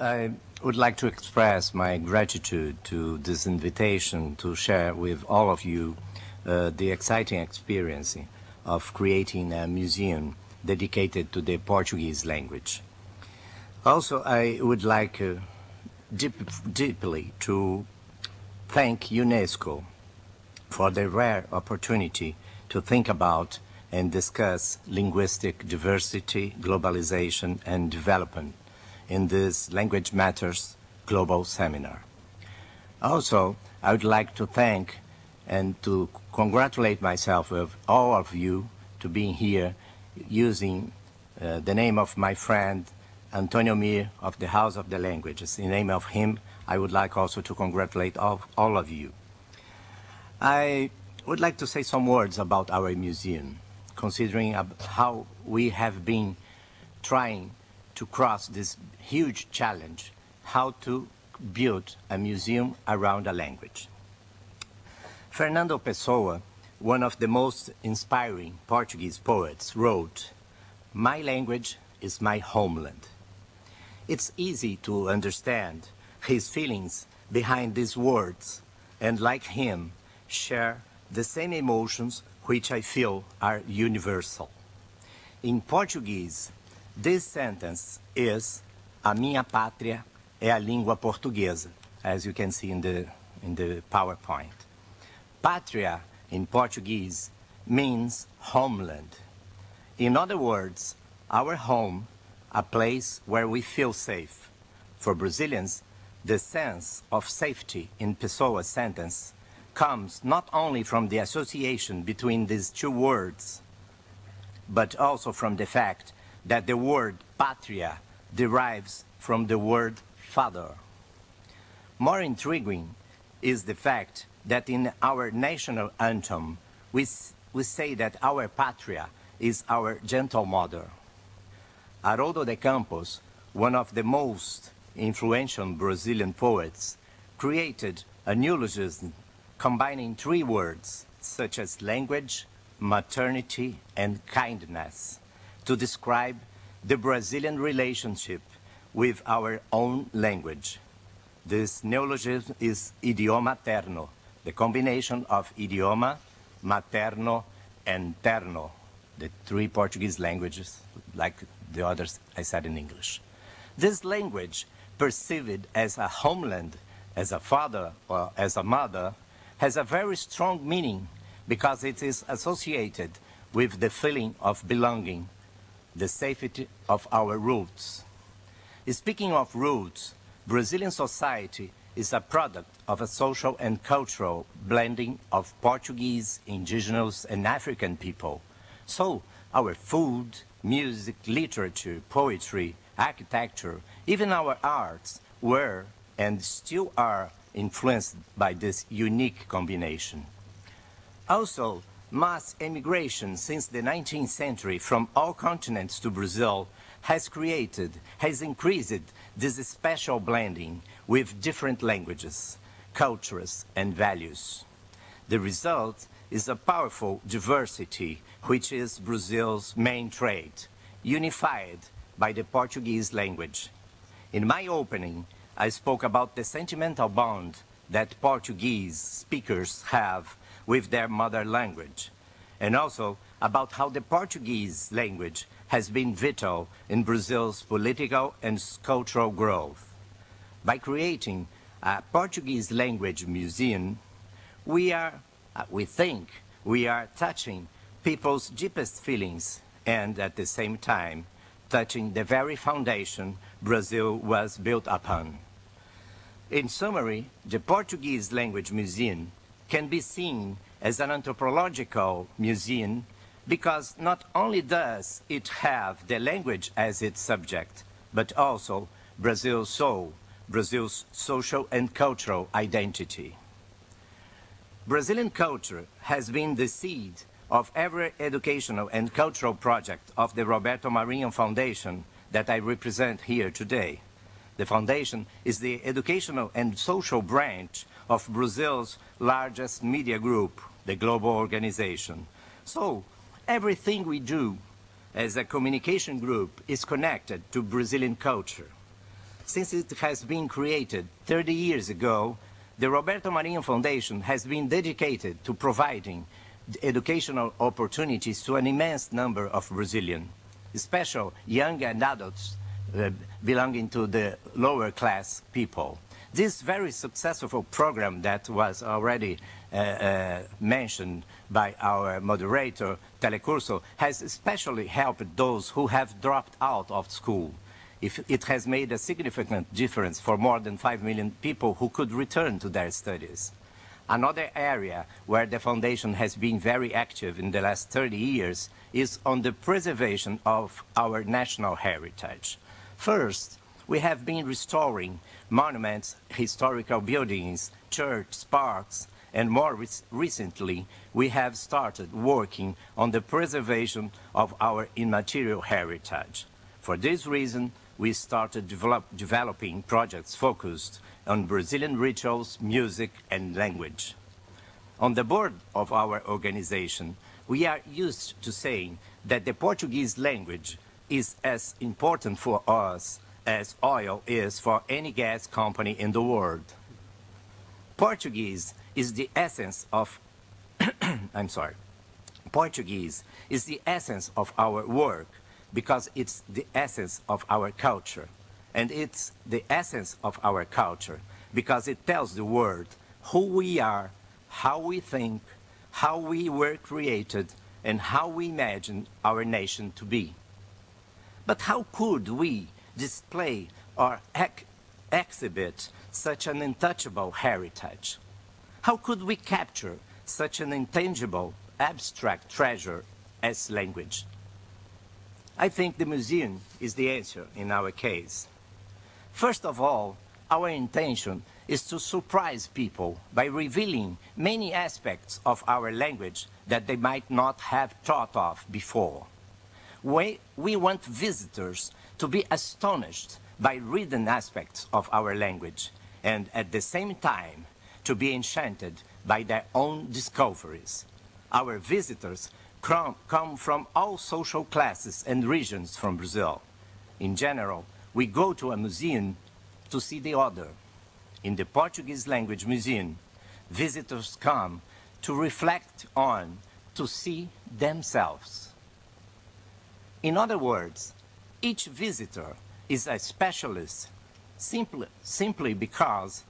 I would like to express my gratitude to this invitation to share with all of you the exciting experience of creating a museum dedicated to the Portuguese language. Also, I would like deeply to thank UNESCO for the rare opportunity to think about and discuss linguistic diversity, globalization, and development in this Language Matters Global Seminar. Also, I would like to thank and to congratulate myself with all of you to being here using the name of my friend Antonio Mir of the House of the Languages. In the name of him, I would like also to congratulate all of you. I would like to say some words about our museum, considering how we have been trying to cross this huge challenge, how to build a museum around a language. Fernando Pessoa, one of the most inspiring Portuguese poets, wrote, "My language is my homeland." It's easy to understand his feelings behind these words, and like him, share the same emotions which I feel are universal. In Portuguese, this sentence is "A minha pátria é a língua portuguesa," as you can see in the PowerPoint. Pátria in Portuguese means homeland. In other words, our home, a place where we feel safe. For Brazilians, the sense of safety in Pessoa's sentence comes not only from the association between these two words, but also from the fact that the word pátria derives from the word father. More intriguing is the fact that in our national anthem, we say that our pátria is our gentle mother. Haroldo de Campos, one of the most influential Brazilian poets, created a neologism combining three words such as language, maternity, and kindness to describe the Brazilian relationship with our own language. This neologism is idioma terno, the combination of idioma, materno, and terno, the three Portuguese languages, like the others I said in English. This language, perceived as a homeland, as a father, or as a mother, has a very strong meaning because it is associated with the feeling of belonging, the safety of our roots. Speaking of roots, Brazilian society is a product of a social and cultural blending of Portuguese, indigenous, and African people. So our food, music, literature, poetry, architecture, even our arts were and still are influenced by this unique combination. Also, mass emigration since the 19th century from all continents to Brazil has increased this special blending with different languages, cultures, and values. The result is a powerful diversity, which is Brazil's main trait, unified by the Portuguese language. In my opening, I spoke about the sentimental bond that Portuguese speakers have with their mother language, and also about how the Portuguese language has been vital in Brazil's political and cultural growth. By creating a Portuguese language museum, we think we are touching people's deepest feelings and at the same time touching the very foundation Brazil was built upon. In summary, the Portuguese Language Museum can be seen as an anthropological museum because not only does it have the language as its subject, but also Brazil's soul, Brazil's social and cultural identity. Brazilian culture has been the seed of every educational and cultural project of the Roberto Marinho Foundation that I represent here today. The foundation is the educational and social branch of Brazil's largest media group, the global organization. So, everything we do as a communication group is connected to Brazilian culture. Since it has been created 30 years ago, the Roberto Marinho Foundation has been dedicated to providing educational opportunities to an immense number of Brazilians, especially young and adults belonging to the lower class people. This very successful program that was already mentioned by our moderator, Telecurso, has especially helped those who have dropped out of school. It has made a significant difference for more than 5 million people who could return to their studies. Another area where the Foundation has been very active in the last 30 years is on the preservation of our national heritage. First, we have been restoring monuments, historical buildings, churches, parks, and more recently, we have started working on the preservation of our immaterial heritage. For this reason, we started developing projects focused on Brazilian rituals, music, and language. On the board of our organization, we are used to saying that the Portuguese language is as important for us as oil is for any gas company in the world. Portuguese is the essence of Portuguese is the essence of our work because it's the essence of our culture. And it's the essence of our culture because it tells the world who we are, how we think, how we were created, and how we imagine our nation to be. But how could we display or exhibit such an untouchable heritage? How could we capture such an intangible, abstract treasure as language? I think the museum is the answer in our case. First of all, our intention is to surprise people by revealing many aspects of our language that they might not have thought of before. We want visitors to be astonished by hidden aspects of our language and at the same time to be enchanted by their own discoveries. Our visitors come from all social classes and regions from Brazil. In general, we go to a museum to see the other. In the Portuguese Language Museum, visitors come to reflect on, to see themselves. In other words, each visitor is a specialist simply because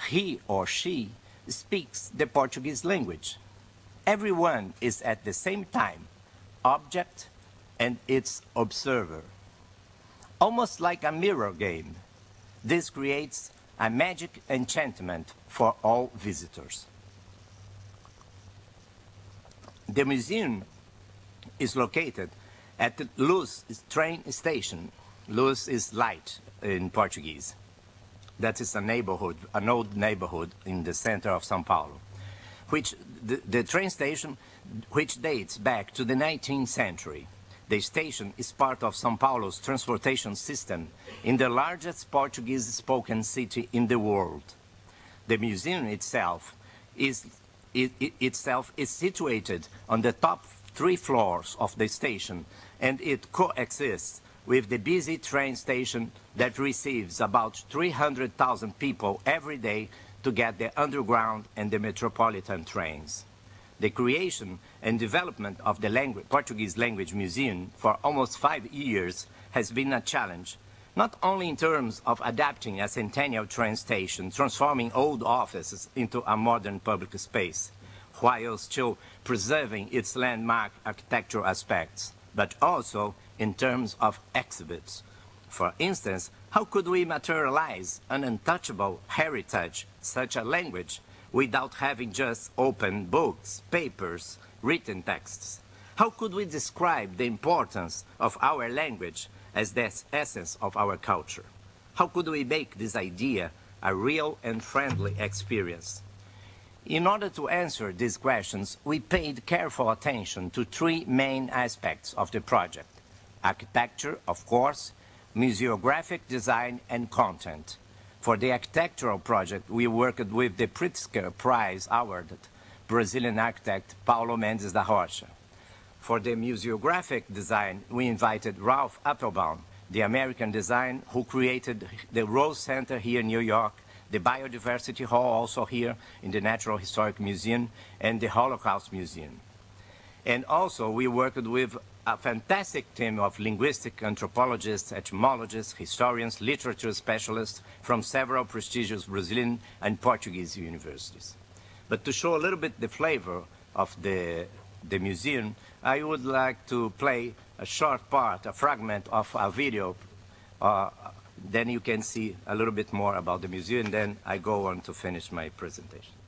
he or she speaks the Portuguese language. Everyone is at the same time object and its observer. Almost like a mirror game, this creates a magic enchantment for all visitors. The museum is located at the Luz train station. Luz is light in Portuguese. That is a neighborhood, an old neighborhood in the center of São Paulo, which the train station, which dates back to the 19th century. The station is part of São Paulo's transportation system in the largest Portuguese-spoken city in the world. The museum itself is situated on the top 3 floors of the station, and it coexists with the busy train station that receives about 300,000 people every day to get the underground and the metropolitan trains. The creation and development of the Portuguese Language Museum for almost 5 years has been a challenge, not only in terms of adapting a centennial train station, transforming old offices into a modern public space, while still preserving its landmark architectural aspects, but also in terms of exhibits. For instance, how could we materialize an untouchable heritage, such a language, without having just open books, papers, written texts? How could we describe the importance of our language as the essence of our culture? How could we make this idea a real and friendly experience? In order to answer these questions, we paid careful attention to 3 main aspects of the project: architecture, of course, museographic design, and content. For the architectural project, we worked with the Pritzker Prize awarded Brazilian architect Paulo Mendes da Rocha. For the museographic design, we invited Ralph Appelbaum the American design, who created the Rose Center here in New York, the Biodiversity Hall also here in the Natural Historic Museum, and the Holocaust Museum. And also we worked with a fantastic team of linguistic anthropologists, etymologists, historians, literature specialists from several prestigious Brazilian and Portuguese universities. But to show a little bit the flavor of the museum, I would like to play a short part, a fragment of a video. Then you can see a little bit more about the museum, then I go on to finish my presentation.